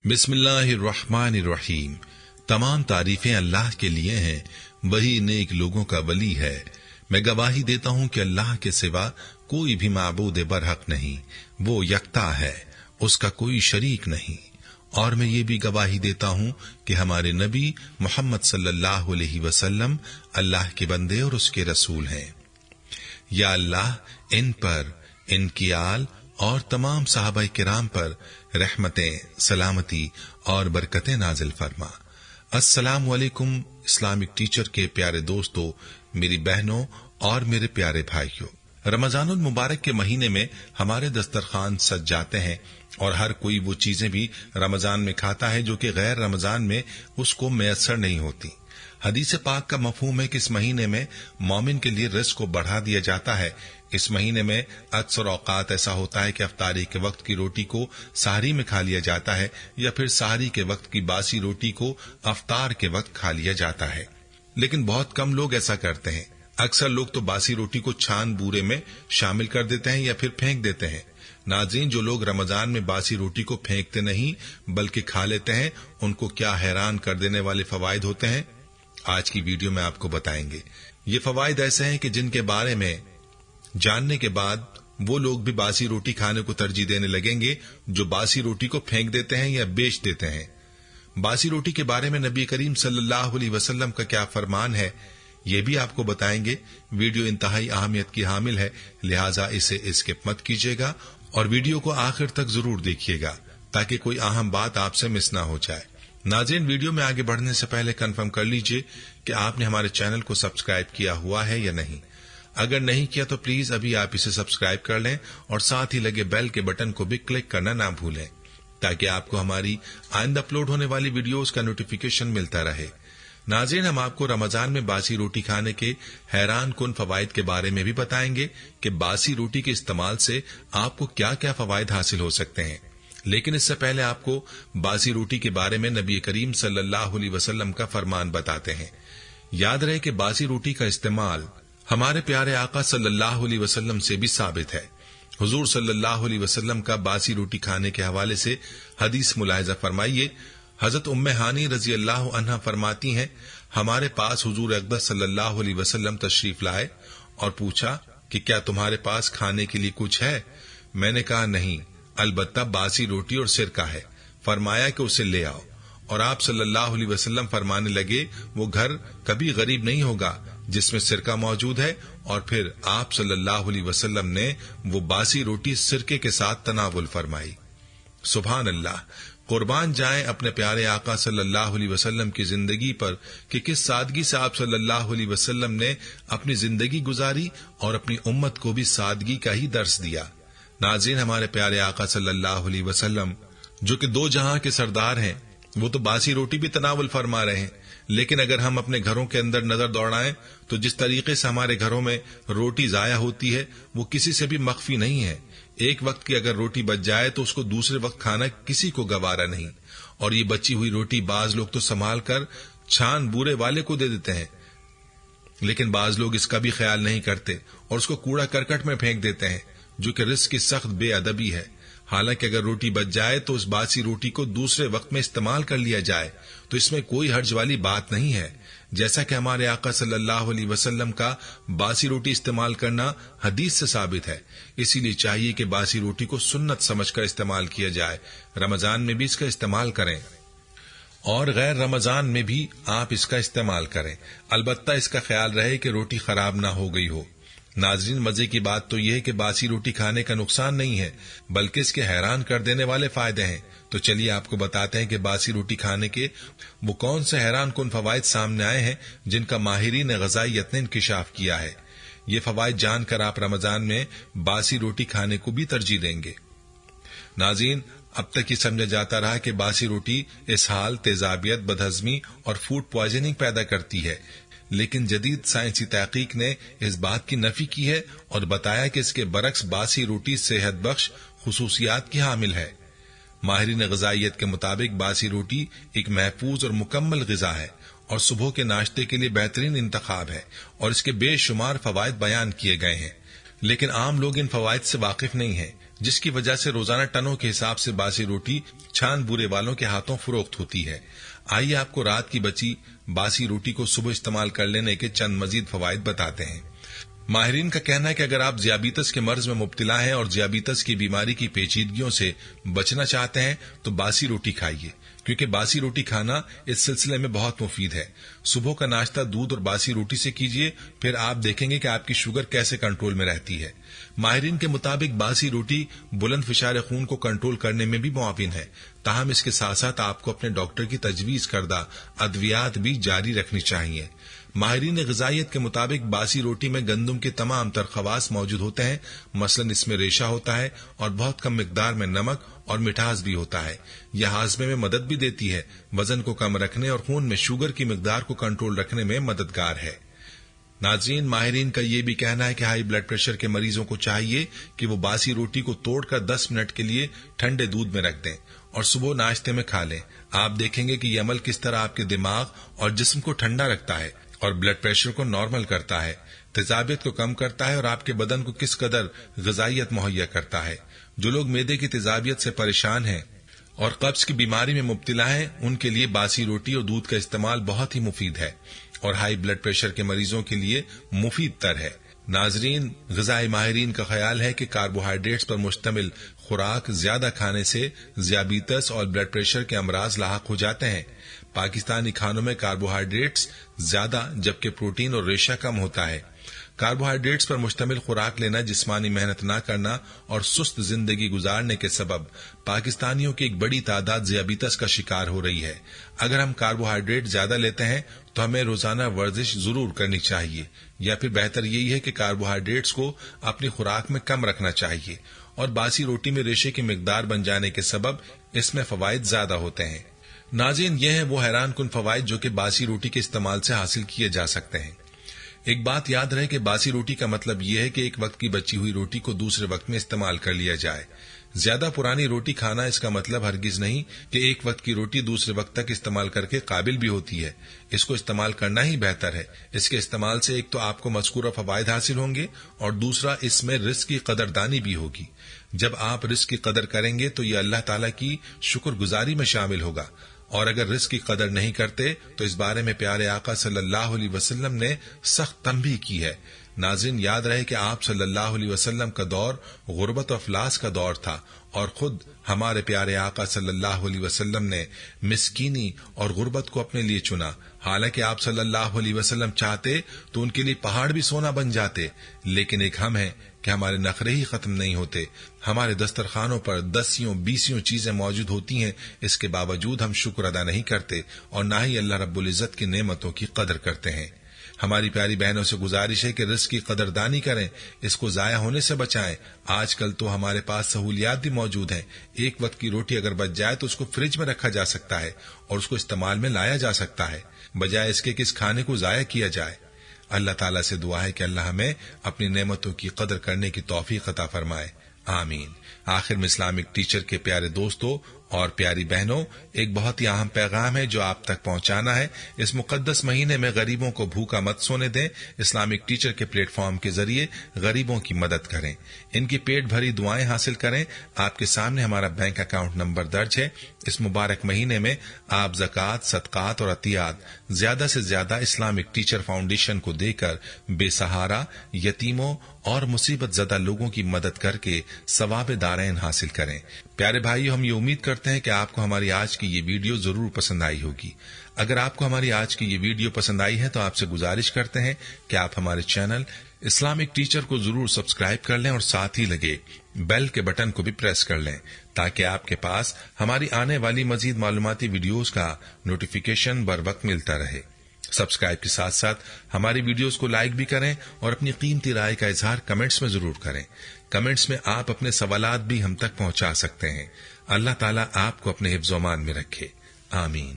बिस्मिल्लाहिर्रहमानिर्रहीम। तमाम तारीफें अल्लाह के लिए हैं, वही नेक लोगों का वली है। मैं गवाही देता हूँ कि अल्लाह के सिवा कोई भी माबूद बरहक नहीं, वो यकता है, उसका कोई शरीक नहीं। और मैं ये भी गवाही देता हूँ कि हमारे नबी मोहम्मद सल्लल्लाहु अलैहि वसल्लम अल्लाह के बंदे और उसके रसूल हैं। या अल्लाह इन पर, इनकी आल और तमाम सहाबाए किराम पर रहमतें, सलामती और बरकतें नाजिल फरमा। अस्सलामु अलैकुम इस्लामिक टीचर के प्यारे दोस्तों, मेरी बहनों और मेरे प्यारे भाइयों, रमजानुल मुबारक के महीने में हमारे दस्तरखान सज जाते हैं और हर कोई वो चीजें भी रमजान में खाता है जो कि गैर रमजान में उसको मैसर नहीं होती। हदीस पाक का मफहूम है कि इस महीने में मोमिन के लिए रिस्क को बढ़ा दिया जाता है। इस महीने में अक्सर औकात ऐसा होता है कि अफ्तारी के वक्त की रोटी को सहरी में खा लिया जाता है या फिर सहरी के वक्त की बासी रोटी को अफ्तार के वक्त खा लिया जाता है, लेकिन बहुत कम लोग ऐसा करते हैं। अक्सर लोग तो बासी रोटी को छान बूरे में शामिल कर देते हैं या फिर फेंक देते हैं। नाज़रीन, जो लोग रमजान में बासी रोटी को फेंकते नहीं बल्कि खा लेते हैं, उनको क्या हैरान कर देने वाले फवायद होते हैं, आज की वीडियो में आपको बताएंगे। ये फवायद ऐसे हैं कि जिनके बारे में जानने के बाद वो लोग भी बासी रोटी खाने को तरजीह देने लगेंगे जो बासी रोटी को फेंक देते हैं या बेच देते हैं। बासी रोटी के बारे में नबी करीम सल्लल्लाहु अलैहि वसल्लम का क्या फरमान है, ये भी आपको बताएंगे। वीडियो इंतहाई अहमियत की हामिल है, लिहाजा इसे स्किप मत कीजिएगा और वीडियो को आखिर तक जरूर देखिएगा ताकि कोई अहम बात आपसे मिस ना हो जाए। नाज़रीन, वीडियो में आगे बढ़ने से पहले कंफर्म कर लीजिए कि आपने हमारे चैनल को सब्सक्राइब किया हुआ है या नहीं। अगर नहीं किया तो प्लीज अभी आप इसे सब्सक्राइब कर लें और साथ ही लगे बेल के बटन को भी क्लिक करना ना भूलें ताकि आपको हमारी आइंदा अपलोड होने वाली वीडियोस का नोटिफिकेशन मिलता रहे। नाज़रीन, हम आपको रमजान में बासी रोटी खाने के हैरान कुन फवायद के बारे में भी बताएंगे कि बासी रोटी के इस्तेमाल से आपको क्या क्या फवायद हासिल हो सकते हैं। लेकिन इससे पहले आपको बासी रोटी के बारे में नबी करीम सल्लल्लाहु अलैहि वसल्लम का फरमान बताते हैं। याद रहे कि बासी रोटी का इस्तेमाल हमारे प्यारे आका सल्लल्लाहु अलैहि वसल्लम से भी साबित है। हुजूर सल्लल्लाहु अलैहि वसल्लम का बासी रोटी खाने के हवाले से हदीस मुलाहिजा फरमाइए। हजरत उम्मे हानी रजी अल्लाह अन्हा फरमाती हैं, हमारे पास हुजूर अक़दस सल्लल्लाहु अलैहि वसल्लम तशरीफ लाए और पूछा कि क्या तुम्हारे पास खाने के लिए कुछ है। मैंने कहा नहीं, अलबत्ता बासी रोटी और सिरका है। फरमाया कि उसे ले आओ और आप सल्लल्लाहु अलैहि वसल्लम फरमाने लगे, वो घर कभी गरीब नहीं होगा जिसमें सिरका मौजूद है। और फिर आप सल्लल्लाहु अलैहि वसल्लम ने वो बासी रोटी सिरके के साथ तनावुल फरमाई। सुभान अल्लाह, कुर्बान जाएं अपने प्यारे आका सल्लल्लाहु अलैहि वसल्लम की जिंदगी पर कि किस सादगी से आप सल्लल्लाहु अलैहि वसल्लम ने अपनी जिंदगी गुजारी और अपनी उम्मत को भी सादगी का ही दर्स दिया। नाज़रीन, हमारे प्यारे आका सल्लल्लाहु अलैहि वसल्लम जो कि दो जहां के सरदार हैं, वो तो बासी रोटी भी तनावुल फरमा रहे हैं। लेकिन अगर हम अपने घरों के अंदर नजर दौड़ाएं तो जिस तरीके से हमारे घरों में रोटी जाया होती है वो किसी से भी मख्फी नहीं है। एक वक्त की अगर रोटी बच जाए तो उसको दूसरे वक्त खाना किसी को गवारा नहीं, और ये बची हुई रोटी बाज लोग तो संभाल कर छान बूरे वाले को दे देते हैं, लेकिन बाज लोग इसका भी ख्याल नहीं करते और उसको कूड़ा करकट में फेंक देते हैं, जो कि रिस्क की सख्त बेअदबी है। हालांकि अगर रोटी बच जाए तो उस बासी रोटी को दूसरे वक्त में इस्तेमाल कर लिया जाए तो इसमें कोई हर्ज वाली बात नहीं है। जैसा कि हमारे आका सल्लल्लाहु अलैहि वसल्लम का बासी रोटी इस्तेमाल करना हदीस से साबित है, इसीलिए चाहिए कि बासी रोटी को सुन्नत समझकर इस्तेमाल किया जाए। रमजान में भी इसका इस्तेमाल करें और गैर रमजान में भी आप इसका इस्तेमाल करें। अलबत्ता इसका ख्याल रहे कि रोटी खराब ना हो गई हो। नाज़रीन, मजे की बात तो यह है कि बासी रोटी खाने का नुकसान नहीं है बल्कि इसके हैरान कर देने वाले फायदे हैं। तो चलिए आपको बताते हैं कि बासी रोटी खाने के वो कौन से हैरान कुन फवायद सामने आए हैं जिनका माहिरीन ग़िज़ाइयत ने इंकिशाफ किया है। ये फवायद जानकर आप रमजान में बासी रोटी खाने को भी तरजीह देंगे। नाज़रीन, अब तक ये समझा जाता रहा कि बासी रोटी इसहाल, तेजाबियत, बदहजमी और फूड पॉइजनिंग पैदा करती है, लेकिन जदीद साइंसी तहकीक ने इस बात की नफी की है और बताया कि इसके बरक्स बासी रोटी सेहत बख्श खुसूसियात की हामिल है। माहिरीन ग़िज़ाइयत के मुताबिक बासी रोटी एक महफूज और मुकम्मल ग़िज़ा है और सुबह के नाश्ते के लिए बेहतरीन इंतखाब है और इसके बेशुमार फवायद बयान किए गए हैं, लेकिन आम लोग इन फवायद से वाकिफ नहीं है। जिसकी वजह से रोजाना टनों के हिसाब से बासी रोटी छान बूरे वालों के हाथों फरोख्त होती है। आइए आपको रात की बची बासी रोटी को सुबह इस्तेमाल कर लेने के चंद मजीद फवाइद बताते हैं। माहिरीन का कहना है कि अगर आप ज़ियाबीतस के मर्ज में मुब्तला हैं और ज़ियाबीतस की बीमारी की पेचीदगियों से बचना चाहते हैं तो बासी रोटी खाइए, क्योंकि बासी रोटी खाना इस सिलसिले में बहुत मुफीद है। सुबह का नाश्ता दूध और बासी रोटी से कीजिए, फिर आप देखेंगे कि आपकी शुगर कैसे कंट्रोल में रहती है। माहिरीन के मुताबिक बासी रोटी बुलंद फिशार खून को कंट्रोल करने में भी मुआविन है। ताहम इसके साथ साथ आपको अपने डॉक्टर की तजवीज करदा अद्वियात भी जारी रखनी चाहिए। माहिरीन ग़िज़ाइयत के मुताबिक बासी रोटी में गंदम के तमाम तर खवास मौजूद होते हैं। मसलन इसमें रेशा होता है और बहुत कम मिकदार में नमक और मिठास भी होता है। यह हाजमे में मदद भी देती है, वजन को कम रखने और खून में शुगर की मिकदार को कंट्रोल रखने में मददगार है। नाज़रीन, माहिरीन का यह भी कहना है कि हाई ब्लड प्रेशर के मरीजों को चाहिए कि वो बासी रोटी को तोड़कर 10 मिनट के लिए ठंडे दूध में रख दें और सुबह नाश्ते में खा लें। आप देखेंगे कि यह अमल किस तरह आपके दिमाग और जिस्म को ठंडा रखता है और ब्लड प्रेशर को नॉर्मल करता है, तेजाबियत को कम करता है और आपके बदन को किस कदर ग़िज़ाइयत मुहैया करता है। जो लोग मैदे की तेजाबियत से परेशान हैं और कब्ज की बीमारी में मुब्तला हैं, उनके लिए बासी रोटी और दूध का इस्तेमाल बहुत ही मुफीद है और हाई ब्लड प्रेशर के मरीजों के लिए मुफीद तर है। नाजरीन, ग़िज़ाई माहिरीन का ख्याल है कि कार्बोहाइड्रेट्स पर मुश्तमिल खुराक ज्यादा खाने से ज़ियाबीतस और ब्लड प्रेशर के अमराज लाहक हो जाते हैं। पाकिस्तानी खानों में कार्बोहाइड्रेट्स ज्यादा जबकि प्रोटीन और रेशा कम होता है। कार्बोहाइड्रेट्स पर मुश्तमिल खुराक लेना, जिस्मानी मेहनत न करना और सुस्त जिंदगी गुजारने के सबब पाकिस्तानियों की एक बड़ी तादाद ज़ियाबीतस का शिकार हो रही है। अगर हम कार्बोहाइड्रेट ज्यादा लेते हैं तो हमें रोजाना वर्जिश जरूर करनी चाहिए, या फिर बेहतर यही है कि कार्बोहाइड्रेट्स को अपनी खुराक में कम रखना चाहिए। और बासी रोटी में रेशे की मिकदार बन जाने के सबब इसमें फवाइद ज्यादा होते हैं। नाज़रीन, यह है वो हैरान कुन फवाइद जो कि बासी रोटी के इस्तेमाल से हासिल किए जा सकते हैं। एक बात याद रहे कि बासी रोटी का मतलब यह है कि एक वक्त की बची हुई रोटी को दूसरे वक्त में इस्तेमाल कर लिया जाए। ज्यादा पुरानी रोटी खाना इसका मतलब हरगिज नहीं कि एक वक्त की रोटी दूसरे वक्त तक इस्तेमाल करके काबिल भी होती है। इसको इस्तेमाल करना ही बेहतर है। इसके इस्तेमाल से एक तो आपको मज़कूरा फवाइद हासिल होंगे और दूसरा इसमें रिस्क की कदरदानी भी होगी। जब आप रिस्क की कदर करेंगे तो ये अल्लाह ताला की शुक्रगुजारी में शामिल होगा, और अगर रिस्क की कदर नहीं करते तो इस बारे में प्यारे आका सल्लल्लाहु अलैहि वसल्लम ने सख्त तंबीह की है। नाज़रीन, याद रहे कि आप सल्लल्लाहु अलैहि वसल्लम का दौर गुर्बत और अफलास का दौर था और खुद हमारे प्यारे आका सल्लल्लाहु अलैहि वसल्लम ने मिस्कीनी और गुर्बत को अपने लिए चुना। हालांकि आप सल्लल्लाहु अलैहि वसल्लम चाहते तो उनके लिए पहाड़ भी सोना बन जाते, लेकिन एक हम है कि हमारे नखरे ही खत्म नहीं होते। हमारे दस्तरखानों पर 10-20 चीजें मौजूद होती हैं, इसके बावजूद हम शुक्र अदा नहीं करते और ना ही अल्लाह रब्बुल इज्जत की नेमतों की कदर करते हैं। हमारी प्यारी बहनों से गुजारिश है कि रिस्क की कदरदानी करें, इसको जाया होने से बचाएं। आजकल तो हमारे पास सहूलियात भी मौजूद हैं। एक वक्त की रोटी अगर बच जाए तो उसको फ्रिज में रखा जा सकता है और उसको इस्तेमाल में लाया जा सकता है, बजाय इसके कि इस खाने को जाया किया जाए। अल्लाह ताला से दुआ है कि अल्लाह हमें अपनी नेमतों की कदर करने की तौफीक अता फरमाए, आमीन। आखिर में इस्लामिक टीचर के प्यारे दोस्तों और प्यारी बहनों, एक बहुत ही अहम पैगाम है जो आप तक पहुंचाना है। इस मुकद्दस महीने में गरीबों को भूखा मत सोने दें। इस्लामिक टीचर के प्लेटफॉर्म के जरिए गरीबों की मदद करें, इनकी पेट भरी दुआएं हासिल करें। आपके सामने हमारा बैंक अकाउंट नंबर दर्ज है। इस मुबारक महीने में आप ज़कात, सदकात और अतियात ज्यादा से ज्यादा इस्लामिक टीचर फाउंडेशन को देकर बेसहारा, यतीमों और मुसीबत ज़दा लोगों की मदद करके सवाब दारैन हासिल करें। प्यारे भाइयों, हम ये उम्मीद करते हैं कि आपको हमारी आज की ये वीडियो जरूर पसंद आई होगी। अगर आपको हमारी आज की ये वीडियो पसंद आई है तो आपसे गुजारिश करते हैं कि आप हमारे चैनल इस्लामिक टीचर को जरूर सब्सक्राइब कर लें और साथ ही लगे बेल के बटन को भी प्रेस कर लें, ताकि आपके पास हमारी आने वाली मजीद मालूमाती वीडियोस का नोटिफिकेशन बर वक्त मिलता रहे। सब्सक्राइब के साथ साथ हमारी वीडियोस को लाइक भी करें और अपनी कीमती राय का इजहार कमेंट्स में जरूर करें। कमेंट्स में आप अपने सवालात भी हम तक पहुंचा सकते हैं। अल्लाह ताला आपको अपने हिफ्ज़-ओ-मान में रखे, आमीन।